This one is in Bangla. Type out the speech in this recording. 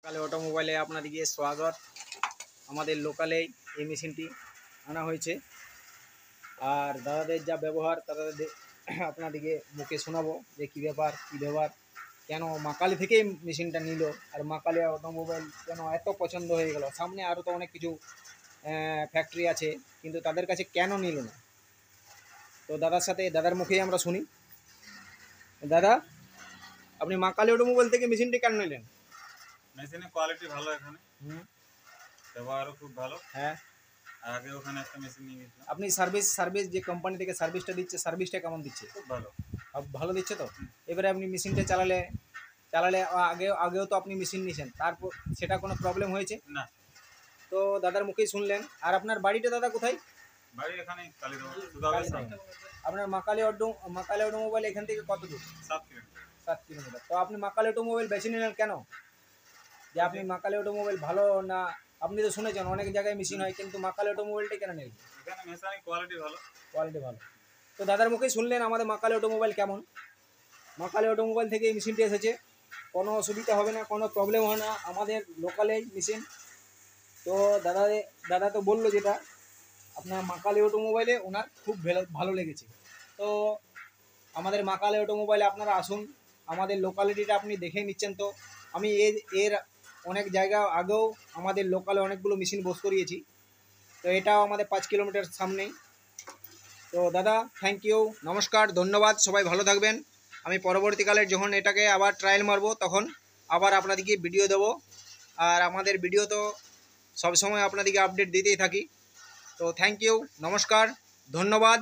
লোকালে অটোমোবাইলে আপনাদেরকে স্বাগত। আমাদের লোকালে এই মেশিনটি আনা হয়েছে আর দাদাদের যা ব্যবহার দাদাদের আপনাদেরকে মুখে শোনাবো যে কী ব্যাপার কী ব্যবহার, কেন মাকালি থেকেই মেশিনটা নিল আর মাকালি অটোমোবাইল কেন এত পছন্দ হয়ে গেল। সামনে আরও তো অনেক কিছু ফ্যাক্টরি আছে, কিন্তু তাদের কাছে কেন নিল না? তো দাদার মুখেই আমরা শুনি। দাদা, আপনি মাকালি অটোমোবাইল থেকে মেশিনটি কেন নিলেন? মেশিনের কোয়ালিটি ভালো, এখানে ব্যবহারও খুব ভালো। হ্যাঁ, আগে ওখানে একটা মেশিন নিয়ে গেছিলাম। আপনি সার্ভিস যে কোম্পানি থেকে সার্ভিসটা দিচ্ছে, সার্ভিসটা কেমন দিচ্ছে? খুব ভালো। ভালো দিচ্ছে তো? এবারে আপনি মেশিনটা চালালে আগেও তো আপনি মেশিন নিয়েছেন, তারপর সেটা কোনো প্রবলেম হয়েছে না। তো দাদার মুখেই শুনলেন। আর আপনার বাড়িটা দাদা কোথায়? বাড়ি এখানে কালীগঞ্জ। আপনার মাকালি অটোমোবাইল এখান থেকে কত দূর? 7 কিলোমিটার। 7 কিলোমিটার। তো আপনি মাকালি অটোমোবাইল বেছে নিলেন কেন? যে আপনি মাকালি অটোমোবাইল ভালো না? আপনি তো শুনেছেন অনেক জায়গায় মেশিন হয়, কিন্তু মাকালি অটোমোবাইলটা কেন নিলেন? এখানে মেশিনের কোয়ালিটি ভালো। কোয়ালিটি ভালো। তো দাদার মুখেই শুনলেন আমাদের মাকালি অটোমোবাইল কেমন। মাকালি অটোমোবাইল থেকে এই মেশিনটি এসেছে, কোনো অসুবিধা হবে না, কোনো প্রবলেম হয় না, আমাদের লোকালেই মেশিন। তো দাদা তো বললো যেটা আপনার মাকালি অটোমোবাইলে ওনার খুব ভালো লেগেছে। তো আমাদের মাকালি অটোমোবাইলে আপনারা আসুন, আমাদের লোকালিটিটা আপনি দেখে নিচ্ছেন। তো আমি এর অনেক জায়গা আগেও আমাদের লোকালে অনেকগুলো মেশিন বস করিয়েছি, তো এটাও আমাদের 5 কিলোমিটার সামনেই। তো দাদা থ্যাংক ইউ, নমস্কার, ধন্যবাদ, সবাই ভালো থাকবেন। আমি পরবর্তীকালে যখন এটাকে আবার ট্রায়াল মারবো তখন আবার আপনাদেরকে ভিডিও দেবো, আর আমাদের ভিডিও তো সবসময় আপনাদেরকে আপডেট দিতেই থাকি। তো থ্যাংক ইউ, নমস্কার, ধন্যবাদ।